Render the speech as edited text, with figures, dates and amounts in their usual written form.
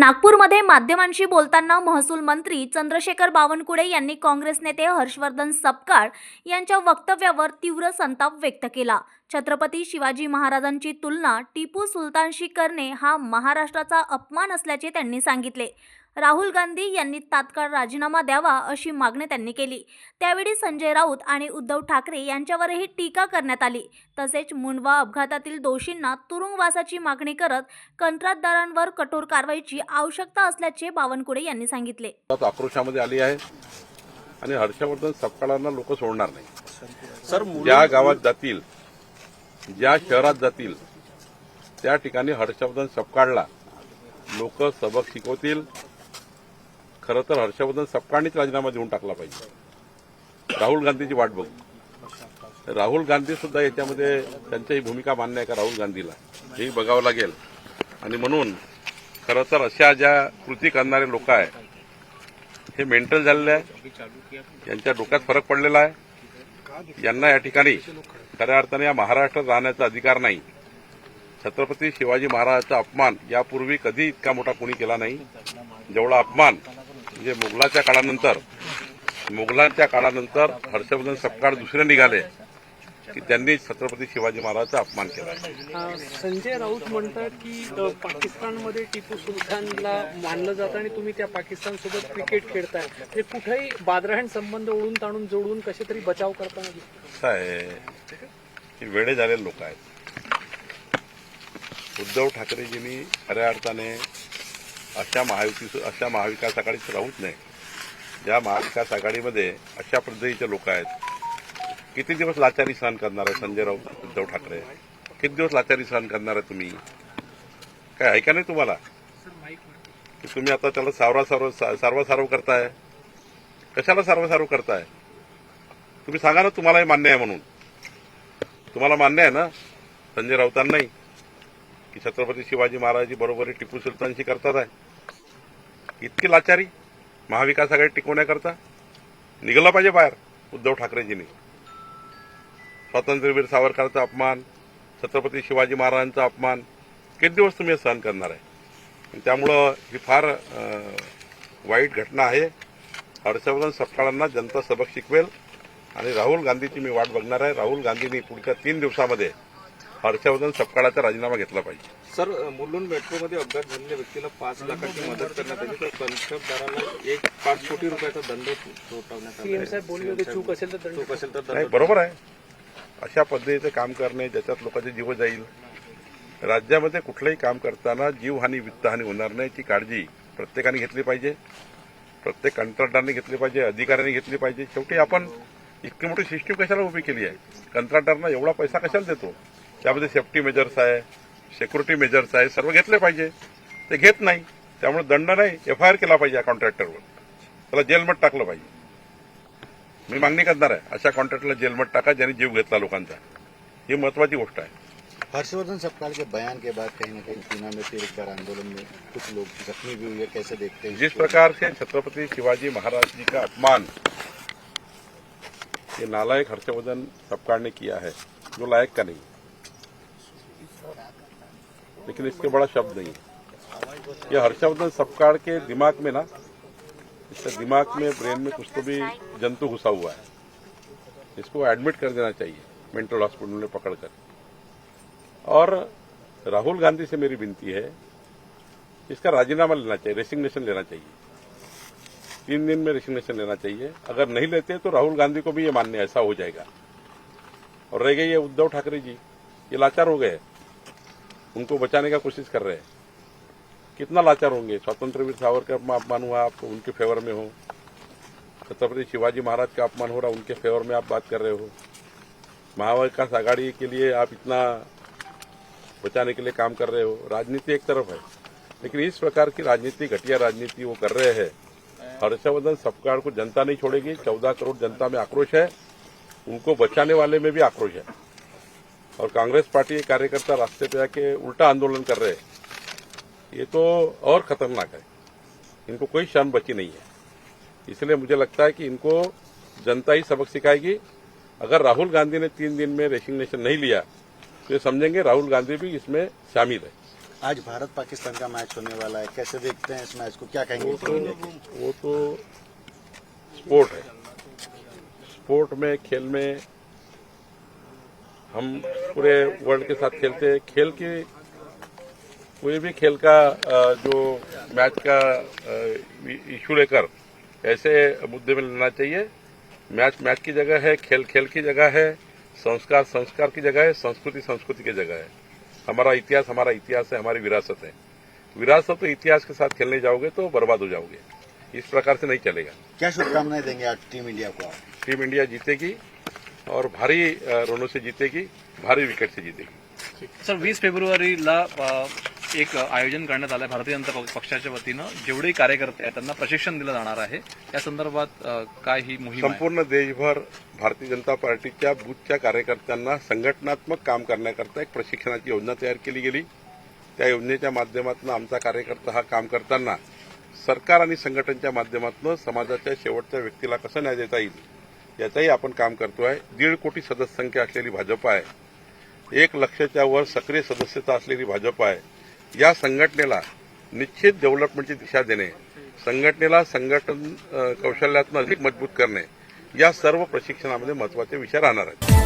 नागपूरमध्ये माध्यमांशी बोलताना महसूल मंत्री चंद्रशेखर बावनकुळे यांनी काँग्रेस नेते हर्षवर्धन सपकाळ यांच्या वक्तव्यावर तीव्र संताप व्यक्त केला। छत्रपती शिवाजी महाराजांची तुलना टिपू सुलतानशी करणे हा महाराष्ट्राचा अपमान असल्याचे त्यांनी सांगितले। राहुल गांधी यांनी तात्काळ राजीनामा द्यावा अशी मागणी त्यांनी केली। त्यावेळी संजय राऊत आणि उद्धव ठाकरे यांच्यावरही टीका करण्यात आली। तसेच मुंडवा अपघातातील दोषींना तुरुंगवासाची मागणी करत कंत्राटदारांवर कठोर कारवाईची आवश्यकता असल्याचे बावनकुळे यांनी सांगितले। आक्रोशामध्ये आली आहे आणि हर्षवर्धन सपकाळांना लोक सोडणार नाही। सर, ज्या गावात जातील, ज्या शहरात जातील, त्या ठिकाणी हर्षवर्धन सपकाळला लोक सबक शिकवतील। खरं तर हर्षवर्धन सपकाळनीच राजीनामा देऊन टाकला पाहिजे। राहुल गांधीची वाट बघू। राहुल गांधी सुद्धा याच्यामध्ये त्यांची भूमिका मान्य आहे का राहुल गांधीला, हेही बघावं लागेल। आणि म्हणून खरं तर अशा ज्या कृती करणारे लोक आहेत हे मेंटल झालेले आहे, यांच्या डोक्यात फरक पडलेला आहे। यांना या ठिकाणी खऱ्या अर्थाने या महाराष्ट्रात राहण्याचा अधिकार नाही। छत्रपती शिवाजी महाराजांचा अपमान यापूर्वी कधी इतका मोठा कोणी केला नाही जेवढा अपमान म्हणजे मुघलांच्या काळानंतर हर्षवर्धन सपकाळ दुसरे निघाले की त्यांनी छत्रपती शिवाजी महाराजांचा अपमान केला। संजय राऊत म्हणतात की पाकिस्तानमध्ये टिपू सुलतानला मानलं जातं आणि तुम्ही त्या पाकिस्तानसोबत क्रिकेट खेळताय, म्हणजे कुठेही बादराहण संबंध ओढून ताणून जोडून कसे तरी बचाव करताना असं आहे की वेडे झालेले लोक आहेत। उद्धव ठाकरेजींनी खऱ्या अर्थाने अशा महाविकास आघाडीत राहूच नाही। ज्या महाविकास आघाडीमध्ये अशा पद्धतीचे लोक आहेत, किती दिवस लाचारी सहन करणार आहे संजय राऊत, उद्धव ठाकरे? किती दिवस लाचारी सहन करणार आहे तुम्ही? काय ऐका नाही तुम्हाला की तुम्ही आता त्याला सारवासारव करताय? कशाला सारवासारव करताय? तुम्ही सांगा ना, तुम्हालाही मान्य आहे म्हणून। तुम्हाला मान्य आहे ना संजय राऊतांनाही की छत्रपती शिवाजी महाराजांची बरोबरी टिपू सुलतानशी करतात आहे? इतकी लाचारी महाविकास आघाडी टिकवण्याकरता निघाला पाहिजे बाहेर उद्धव ठाकरेजींनी। स्वातंत्र्यवीर सावरकरांचा अपमान, छत्रपती शिवाजी महाराजांचा अपमान किती दिवस तुम्ही सहन करणार आहे? त्यामुळं ही फार वाईट घटना आहे। हर्षवर्धन सपकाळांना जनता सबक शिकवेल आणि राहुल गांधीची मी वाट बघणार आहे। राहुल गांधींनी पुढच्या 3 दिवसामध्ये हर्षवर्धन सपकाळाचा राजीनामा घेतला पाहिजे। सर, मुलुंड मेट्रोमध्ये अपघात झालेल्या व्यक्तीला 5 लाखाची मदत करण्यात आली, तर कंत्राटदाराला 5 कोटी रुपयाचा दंड ठोठावण्यात आला। सीएम साहेब बोलले होते चूक असेल तर नाही, बरोबर आहे। अशा पद्धतीचे काम करणे ज्याच्यात लोकांचे जीव जाईल। राज्यामध्ये कुठलंही काम करताना जीवहानी वित्तहानी होणार नाही याची काळजी प्रत्येकाने घेतली पाहिजे। प्रत्येक कंत्राटदाराने घेतली पाहिजे, अधिकाऱ्यांनी घेतली पाहिजे। शेवटी आपण इतकी मोठी सिस्टीम कशाला उभी केली आहे? कंत्राटदारांना एवढा पैसा कशाला देतो? त्यामध्ये सेफ्टी मेजर्स आहे, सिक्युरिटी मेजर्स आहे, सर्व घेतले पाहिजे। ते घेत नाही, त्यामुळे दंड नाही, FIR केला पाहिजे या कॉन्ट्रॅक्टरवर, त्याला जेलमध्ये टाकलं पाहिजे। मी मागणी करणार आहे अशा कॉन्ट्रॅक्टरला जेलमध्ये टाका ज्यांनी जीव घेतला लोकांचा। ही महत्वाची गोष्ट आहे। हर्षवर्धन सपकाळ के बयान के बाद कहीं न कहीं सीमा में तिरकर आंदोलन में कुछ लोग जख्मी भी हुए, कैसे देखते हैं? जिस प्रकार से छत्रपति शिवाजी महाराज जी का अपमान ये नालायक हर्षवर्धन सपकाळ ने किया है, जो लायक का नहीं, लेकिन इसके बड़ा शब्द नहीं है। ये हर्षवर्धन सपकाळ के दिमाग में ना, इसके दिमाग में, ब्रेन में कुछ तो भी जंतु घुसा हुआ है। इसको एडमिट कर देना चाहिए मेंटल हॉस्पिटल में पकड़कर। और राहुल गांधी से मेरी विनती है, इसका राजीनामा लेना चाहिए, रेसिग्नेशन लेना चाहिए। 3 दिन में रेसिग्नेशन लेना चाहिए। अगर नहीं लेते तो राहुल गांधी को भी ये मानने ऐसा हो जाएगा। और रह गए ये उद्धव ठाकरे जी, ये लाचार हो गए, उनको बचाने का कोशिश कर रहे हैं। कितना लाचार होंगे? स्वतंत्रवीर सावरकर का अपमान हुआ, आप उनके फेवर में हो। छत्रपति शिवाजी महाराज का अपमान हो रहा, उनके फेवर में आप बात कर रहे हो। महाविकास आघाड़ी के लिए आप इतना बचाने के लिए काम कर रहे हो। राजनीति एक तरफ है, लेकिन इस प्रकार की राजनीति, घटिया राजनीति वो कर रहे हैं। हर्षवर्धन सपकाळ को जनता नहीं छोड़ेगी। 14 करोड़ जनता में आक्रोश है, उनको बचाने वाले में भी आक्रोश है। और कांग्रेस पार्टी के कार्यकर्ता रास्ते पे आके उल्टा आंदोलन कर रहे हैं, ये तो और खतरनाक है। इनको कोई शर्म बची नहीं है। इसलिए मुझे लगता है कि इनको जनता ही सबक सिखाएगी। अगर राहुल गांधी ने 3 दिन में रेसिग्नेशन नहीं लिया तो ये समझेंगे राहुल गांधी भी इसमें शामिल है। आज भारत पाकिस्तान का मैच होने वाला है, कैसे देखते हैं इस मैच को, क्या कहेंगे? वो तो स्पोर्ट है। स्पोर्ट में, खेल में हम पूरे वर्ल्ड के साथ खेलते हैं। खेल की कोई भी खेल का जो मैच का इशू लेकर ऐसे मुद्दे में लेना चाहिए। मैच मैच की जगह है, खेल खेल की जगह है, संस्कार संस्कार की जगह है, संस्कृति संस्कृति की जगह है। हमारा इतिहास है, हमारी विरासत है। विरासत तो इतिहास के साथ खेलने जाओगे तो बर्बाद हो जाओगे। इस प्रकार से नहीं चलेगा। क्या शुभकामनाएं देंगे आज टीम इंडिया को? टीम इंडिया जीतेगी और भारी रनों से जीतेगी, भारी विकेट से जीतेगी। सर 20 फेब्रुवारीला एक आयोजन करण्यात आलं आहे भारतीय जनता पक्षाच्या वतीनं. जेवढे कार्यकर्ते आहेत त्यांना प्रशिक्षण दिलं जाणार आहे. या संदर्भात काय ही मोहीम आहे? संपूर्ण देशभर भारतीय जनता पार्टीच्या बूथच्या कार्यकर्त्यांना संघटनात्मक काम करण्याकरता एक प्रशिक्षणाची योजना तयार केली गेली. त्या योजनेच्या माध्यमातून आमचा कार्यकर्ता हा काम करताना सरकार आणि संघटनेच्या माध्यमातून समाजाच्या शेवटच्या व्यक्तीला कसं न्याय देता येईल याचंही आपण काम करतोय. 1.5 कोटी सदस्य संख्या असलेली भाजप आहे. 1 लाखाच्या वर सक्रिय सदस्यता असलेली भाजप आहे. या संघटनेला निश्चित डेव्हलपमेंटची दिशा देणे, संघटनेला संघटन कौशल्यातून अधिक मजबूत करणे, या सर्व प्रशिक्षणामध्ये महत्वाचे विषय राहणार आहेत.